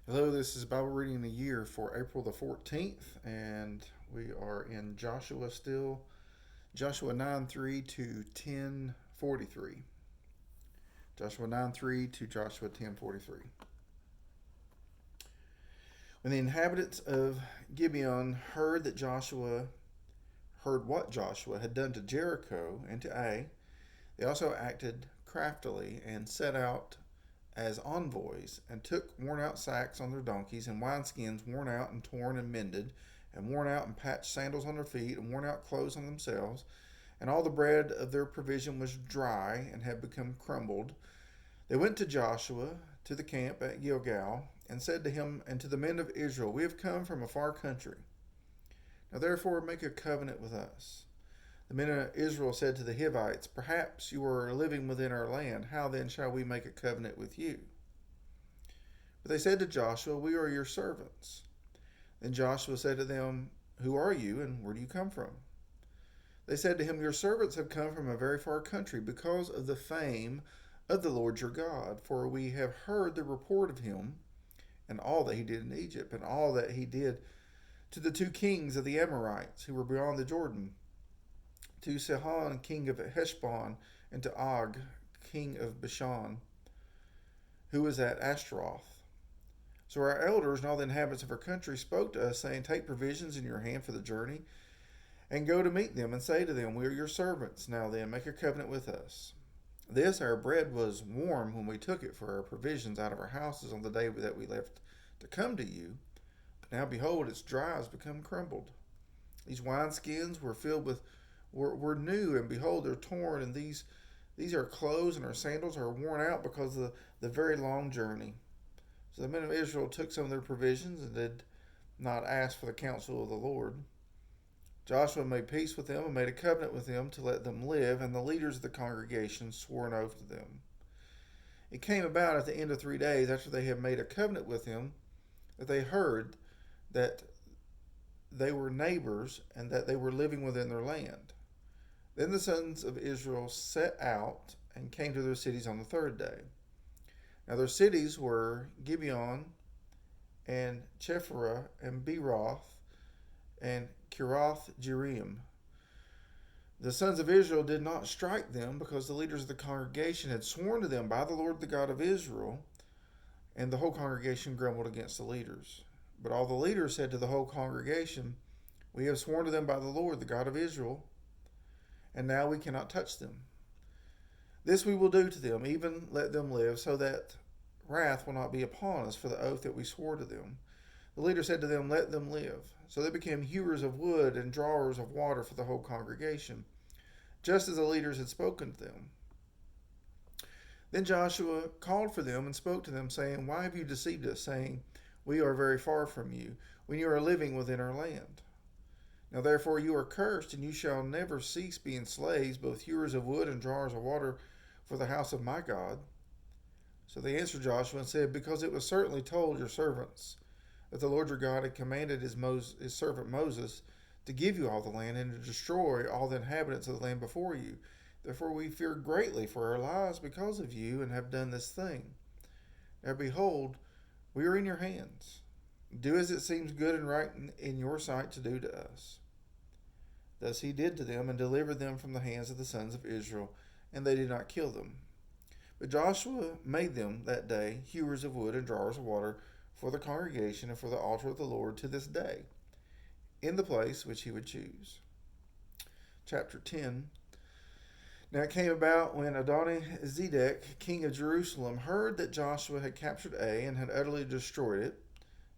Hello, this is Bible Reading of the Year for April the 14th, and we are in Joshua still. Joshua 9:3 to 10:43. Joshua 9:3 to Joshua 10:43. When the inhabitants of Gibeon heard what Joshua had done to Jericho and to Ai, they also acted craftily and set out as envoys, and took worn out sacks on their donkeys, and wineskins worn out and torn and mended, and worn out and patched sandals on their feet, and worn out clothes on themselves. And all the bread of their provision was dry and had become crumbled. They went to Joshua to the camp at Gilgal, and said to him and to the men of Israel, "We have come from a far country. Now therefore make a covenant with us." The men of Israel said to the Hivites, "Perhaps you are living within our land. How then shall we make a covenant with you?" But they said to Joshua, "We are your servants." Then Joshua said to them, "Who are you, and where do you come from?" They said to him, "Your servants have come from a very far country because of the fame of the Lord your God, for we have heard the report of him and all that he did in Egypt, and all that he did to the two kings of the Amorites who were beyond the Jordan, to Sihon, king of Heshbon, and to Og, king of Bashan, who was at Ashtaroth." So our elders and all the inhabitants of our country spoke to us, saying, "Take provisions in your hand for the journey, and go to meet them, and say to them, 'We are your servants. Now then, make a covenant with us.' This our bread was warm when we took it for our provisions out of our houses on the day that we left to come to you. But now behold, its dry has become crumbled. These wineskins were new, and behold, they're torn, and these our clothes and our sandals are worn out because of the very long journey." So the men of Israel took some of their provisions and did not ask for the counsel of the Lord. Joshua made peace with them and made a covenant with them to let them live, and the leaders of the congregation swore an oath to them. It came about at the end of 3 days after they had made a covenant with him that they heard that they were neighbors and that they were living within their land. Then the sons of Israel set out and came to their cities on the third day. Now their cities were Gibeon and Chephirah and Beeroth and Kirath Jearim. The sons of Israel did not strike them, because the leaders of the congregation had sworn to them by the Lord the God of Israel, and the whole congregation grumbled against the leaders. But all the leaders said to the whole congregation, "We have sworn to them by the Lord the God of Israel, and now we cannot touch them. This we will do to them, even let them live, so that wrath will not be upon us for the oath that we swore to them." The leader said to them, "Let them live." So they became hewers of wood and drawers of water for the whole congregation, just as the leaders had spoken to them. Then Joshua called for them and spoke to them, saying, "Why have you deceived us, saying, 'We are very far from you,' when you are living within our land? Now therefore you are cursed, and you shall never cease being slaves, both hewers of wood and drawers of water for the house of my God." So they answered Joshua and said, "Because it was certainly told your servants that the Lord your God had commanded his servant Moses to give you all the land and to destroy all the inhabitants of the land before you. Therefore we fear greatly for our lives because of you, and have done this thing. Now behold, we are in your hands. Do as it seems good and right in your sight to do to us." Thus he did to them, and delivered them from the hands of the sons of Israel, and they did not kill them. But Joshua made them that day hewers of wood and drawers of water for the congregation and for the altar of the Lord to this day, in the place which he would choose. Chapter 10. Now it came about when Adoni-Zedek, king of Jerusalem, heard that Joshua had captured Ai and had utterly destroyed it,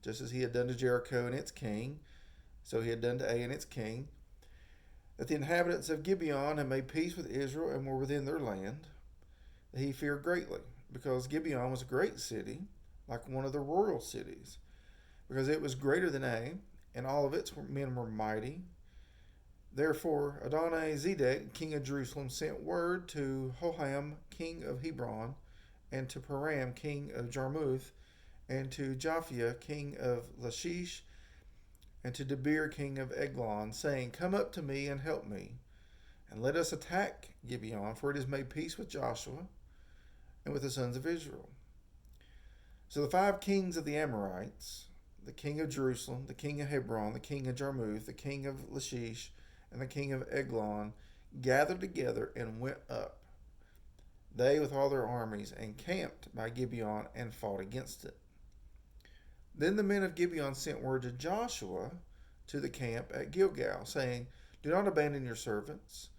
just as he had done to Jericho and its king, so he had done to Ai and its king, that the inhabitants of Gibeon had made peace with Israel and were within their land, that he feared greatly, because Gibeon was a great city, like one of the royal cities, because it was greater than Ai, and all of its men were mighty. Therefore Adoni-Zedek, king of Jerusalem, sent word to Hoham, king of Hebron, and to Param, king of Jarmuth, and to Japhia, king of Lachish, and to Debir, king of Eglon, saying, "Come up to me and help me, and let us attack Gibeon, for it has made peace with Joshua and with the sons of Israel." So the 5 kings of the Amorites, the king of Jerusalem, the king of Hebron, the king of Jarmuth, the king of Lachish, and the king of Eglon, gathered together and went up, they with all their armies, and camped by Gibeon and fought against it. Then the men of Gibeon sent word to Joshua to the camp at Gilgal, saying, "Do not abandon your servants.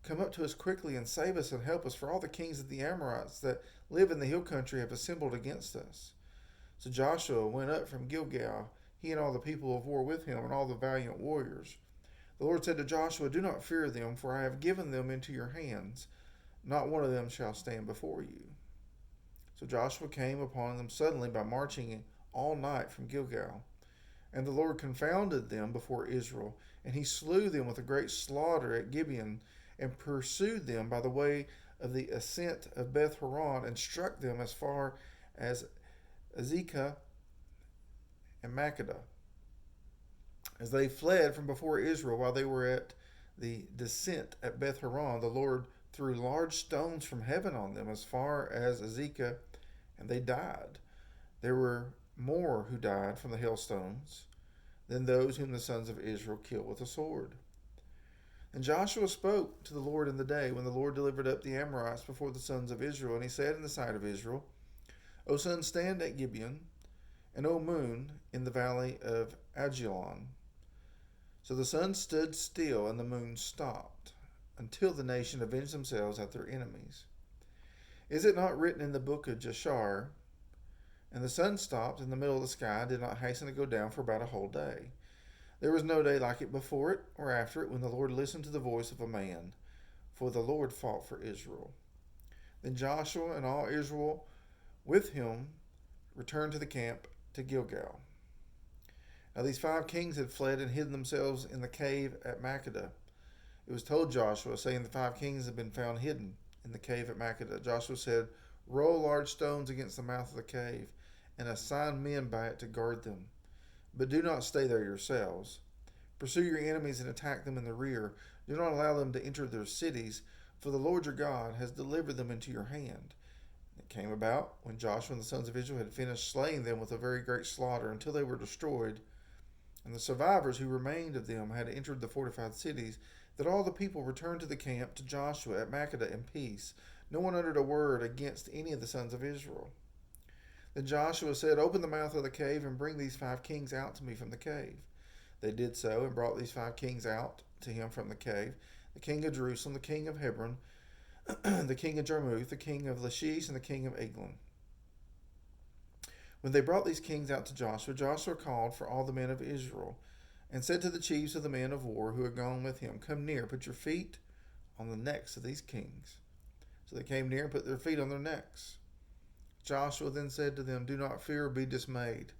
Come up to us quickly and save us and help us, for all the kings of the Amorites that live in the hill country have assembled against us." So Joshua went up from Gilgal, he and all the people of war with him, and all the valiant warriors. The Lord said to Joshua, "Do not fear them, for I have given them into your hands. Not one of them shall stand before you." So Joshua came upon them suddenly by marching all night from Gilgal. And the Lord confounded them before Israel, and he slew them with a great slaughter at Gibeon, and pursued them by the way of the ascent of Beth Horon, and struck them as far as Azekah and Makkedah. As they fled from before Israel while they were at the descent at Beth Horon, the Lord threw large stones from heaven on them as far as Azekah, and they died. There were more who died from the hailstones than those whom the sons of Israel killed with the sword. And Joshua spoke to the Lord in the day when the Lord delivered up the Amorites before the sons of Israel, and he said in the sight of Israel, "O sun, stand at Gibeon, and O moon, in the valley of Ajalon." So the sun stood still, and the moon stopped, until the nation avenged themselves at their enemies. Is it not written in the book of Jashar? And the sun stopped in the middle of the sky, did not hasten to go down for about a whole day. There was no day like it before it or after it, when the Lord listened to the voice of a man, for the Lord fought for Israel. Then Joshua and all Israel with him returned to the camp to Gilgal. Now these 5 kings had fled and hidden themselves in the cave at Makkedah. It was told Joshua, saying, "The 5 kings have been found hidden in the cave at Makkedah." Joshua said, "Roll large stones against the mouth of the cave, and assign men by it to guard them. But do not stay there yourselves. Pursue your enemies and attack them in the rear. Do not allow them to enter their cities, for the Lord your God has delivered them into your hand." It came about, when Joshua and the sons of Israel had finished slaying them with a very great slaughter until they were destroyed, and the survivors who remained of them had entered the fortified cities, that all the people returned to the camp to Joshua at Makkedah in peace. No one uttered a word against any of the sons of Israel. Then Joshua said, "Open the mouth of the cave and bring these 5 kings out to me from the cave." They did so, and brought these 5 kings out to him from the cave: the king of Jerusalem, the king of Hebron, the king of Jarmuth, the king of Lachish, and the king of Eglon. When they brought these kings out to Joshua, Joshua called for all the men of Israel, and said to the chiefs of the men of war who had gone with him, "Come near, put your feet on the necks of these kings." So they came near and put their feet on their necks. Joshua then said to them, "Do not fear or be dismayed.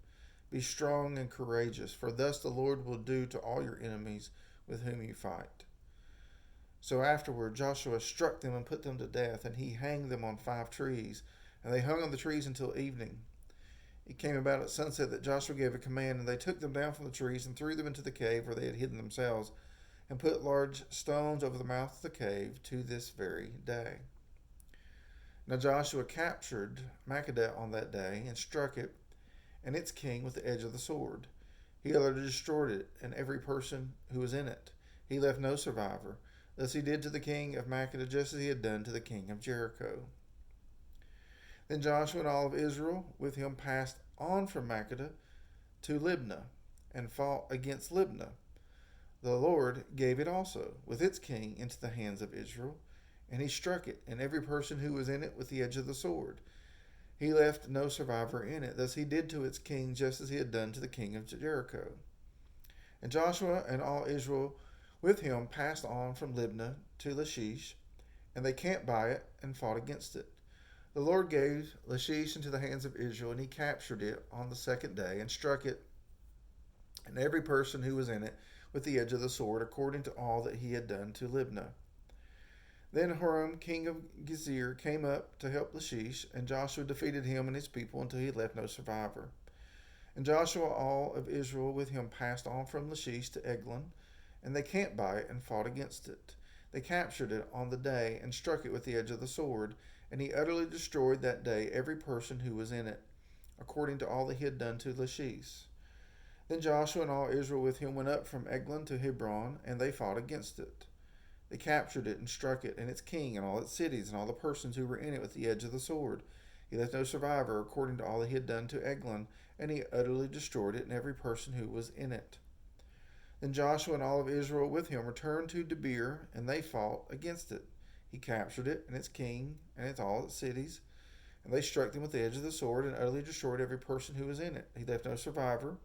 Be strong and courageous, for thus the Lord will do to all your enemies with whom you fight." So afterward Joshua struck them and put them to death, and he hanged them on 5 trees, and they hung on the trees until evening. It came about at sunset that Joshua gave a command, and they took them down from the trees and threw them into the cave where they had hidden themselves, and put large stones over the mouth of the cave to this very day. Now Joshua captured Makkedah on that day, and struck it and its king with the edge of the sword. He utterly destroyed it, and every person who was in it. He left no survivor. Thus he did to the king of Makkedah just as he had done to the king of Jericho. Then Joshua and all of Israel with him passed on from Makkedah to Libnah, and fought against Libnah. The Lord gave it also, with its king, into the hands of Israel, and he struck it, and every person who was in it, with the edge of the sword. He left no survivor in it. Thus he did to its king just as he had done to the king of Jericho. And Joshua and all Israel with him passed on from Libnah to Lachish, and they camped by it and fought against it. The Lord gave Lachish into the hands of Israel, and he captured it on the 2nd day, and struck it, and every person who was in it, with the edge of the sword, according to all that he had done to Libnah. Then Horam, king of Gezer, came up to help Lachish, and Joshua defeated him and his people until he left no survivor. And Joshua, all of Israel with him, passed on from Lachish to Eglon, and they camped by it and fought against it. They captured it on the day and struck it with the edge of the sword, and he utterly destroyed that day every person who was in it, according to all that he had done to Lachish. Then Joshua and all Israel with him went up from Eglon to Hebron, and they fought against it. They captured it and struck it, and its king, and all its cities, and all the persons who were in it with the edge of the sword. He left no survivor, according to all that he had done to Eglon, and he utterly destroyed it, and every person who was in it. Then Joshua and all of Israel with him returned to Debir, and they fought against it. He captured it, and its king, and all its cities, and they struck them with the edge of the sword, and utterly destroyed every person who was in it. He left no survivor,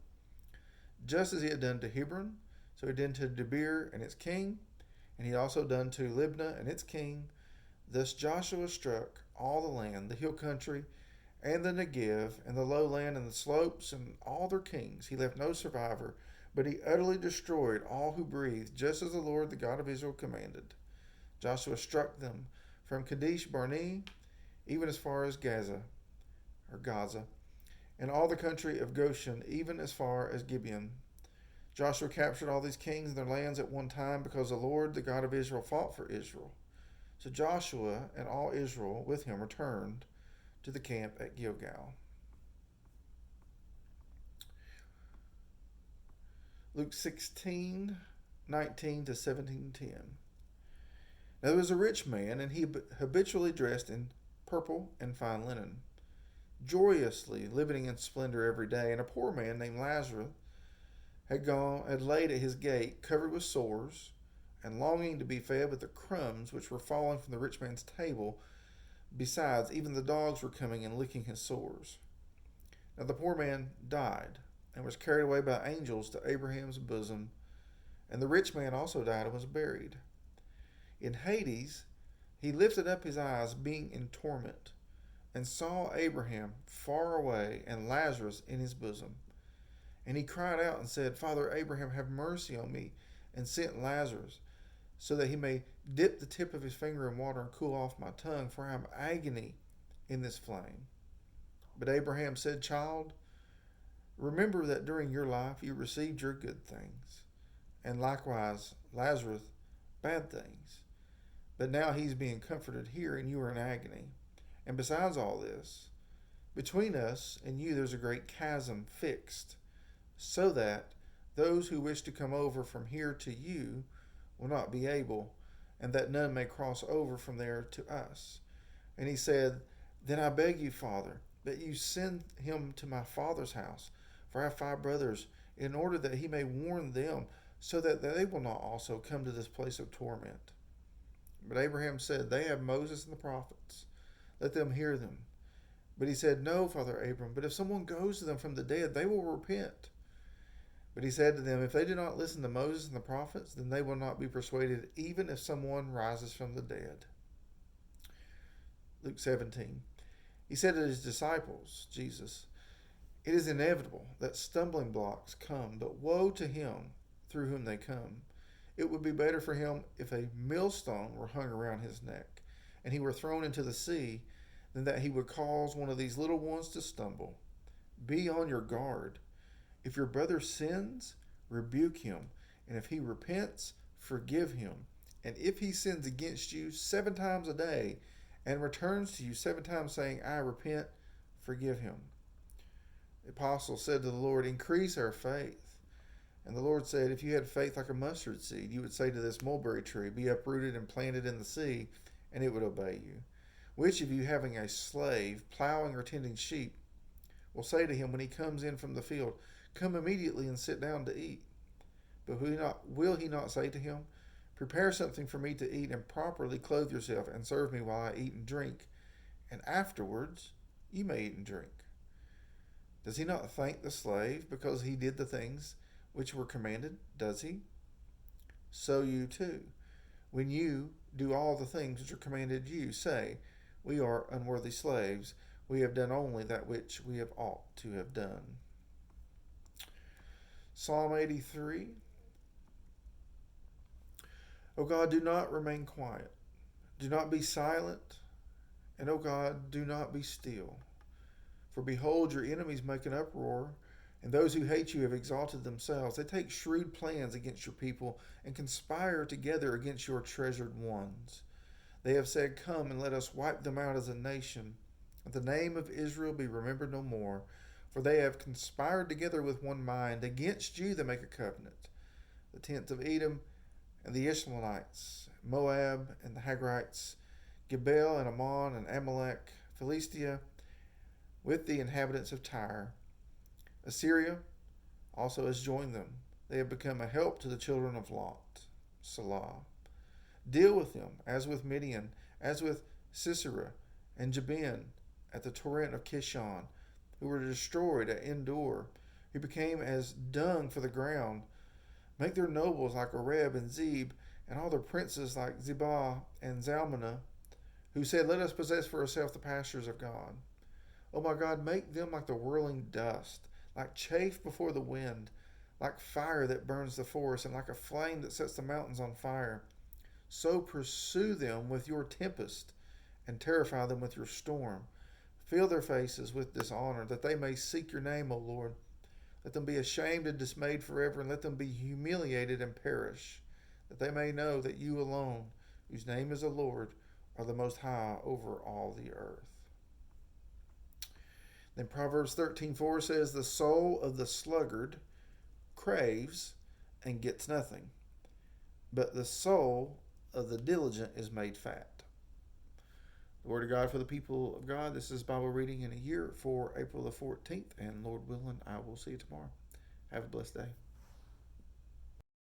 just as he had done to Hebron, so he did to Debir and its king, and he had also done to Libnah and its king. Thus Joshua struck all the land, the hill country, and the Negev, and the lowland, and the slopes, and all their kings. He left no survivor, but he utterly destroyed all who breathed, just as the Lord, the God of Israel, commanded. Joshua struck them from Kadesh Barnea, even as far as Gaza, and all the country of Goshen, even as far as Gibeon. Joshua captured all these kings and their lands at one time, because the Lord, the God of Israel, fought for Israel. So Joshua and all Israel with him returned to the camp at Gilgal. Luke 16:19 to 17:10. Now there was a rich man, and he habitually dressed in purple and fine linen, joyously living in splendor every day. And a poor man named Lazarus had laid at his gate, covered with sores, and longing to be fed with the crumbs which were falling from the rich man's table. Besides, even the dogs were coming and licking his sores. Now the poor man died, and was carried away by angels to Abraham's bosom. And the rich man also died and was buried. In Hades, he lifted up his eyes, being in torment, and saw Abraham far away and Lazarus in his bosom. And he cried out and said, Father Abraham, have mercy on me, and sent Lazarus, so that he may dip the tip of his finger in water and cool off my tongue, for I am agony in this flame. But Abraham said, Child, remember that during your life you received your good things, and likewise Lazarus bad things. But now he's being comforted here, and you are in agony. And besides all this, between us and you there's a great chasm fixed, so that those who wish to come over from here to you will not be able, and that none may cross over from there to us. And he said, Then I beg you, Father, that you send him to my father's house, for I have 5 brothers, in order that he may warn them, so that they will not also come to this place of torment. But Abraham said, They have Moses and the prophets. Let them hear them. But he said, No, Father Abram, but if someone goes to them from the dead, they will repent. But he said to them, If they do not listen to Moses and the prophets, then they will not be persuaded, even if someone rises from the dead. Luke 17. He said to his disciples, Jesus, It is inevitable that stumbling blocks come, but woe to him through whom they come. It would be better for him if a millstone were hung around his neck, and he were thrown into the sea, than that he would cause one of these little ones to stumble. Be on your guard. If your brother sins, rebuke him, and if he repents, forgive him. And if he sins against you 7 times a day, and returns to you 7 times saying, I repent, forgive him. The apostle said to the Lord, Increase our faith. And the Lord said, If you had faith like a mustard seed, you would say to this mulberry tree, Be uprooted and planted in the sea, and it would obey you. Which of you, having a slave, plowing or tending sheep, will say to him when he comes in from the field, Come immediately and sit down to eat? But will he not say to him, Prepare something for me to eat, and properly clothe yourself, and serve me while I eat and drink, and afterwards you may eat and drink? Does he not thank the slave because he did the things which were commanded? Does he? So you too, when you do all the things which are commanded you, say, We are unworthy slaves. We have done only that which we have ought to have done. Psalm 83. O God, do not remain quiet. Do not be silent. And O God, do not be still. For behold, your enemies make an uproar, and those who hate you have exalted themselves. They take shrewd plans against your people and conspire together against your treasured ones. They have said, Come and let us wipe them out as a nation. Let the name of Israel be remembered no more. For they have conspired together with one mind against you that make a covenant. The tents of Edom and the Ishmaelites, Moab and the Hagrites, Gebel and Ammon and Amalek, Philistia, with the inhabitants of Tyre. Assyria also has joined them. They have become a help to the children of Lot. Salah. Deal with them, as with Midian, as with Sisera and Jabin at the torrent of Kishon, who were destroyed at Endor, who became as dung for the ground. Make their nobles like Oreb and Zeb, and all their princes like Zebah and Zalmunna, who said, Let us possess for ourselves the pastures of God. O my God, make them like the whirling dust, like chaff before the wind, like fire that burns the forest, and like a flame that sets the mountains on fire. So pursue them with your tempest, and terrify them with your storm. Fill their faces with dishonor, that they may seek your name, O Lord. Let them be ashamed and dismayed forever, and let them be humiliated and perish, that they may know that you alone, whose name is the Lord, are the most high over all the earth. Then Proverbs 13:4 says, The soul of the sluggard craves and gets nothing, but the soul of the diligent is made fat. The Word of God for the people of God. This is Bible reading in a year for April the 14th, and Lord willing, I will see you tomorrow. Have a blessed day.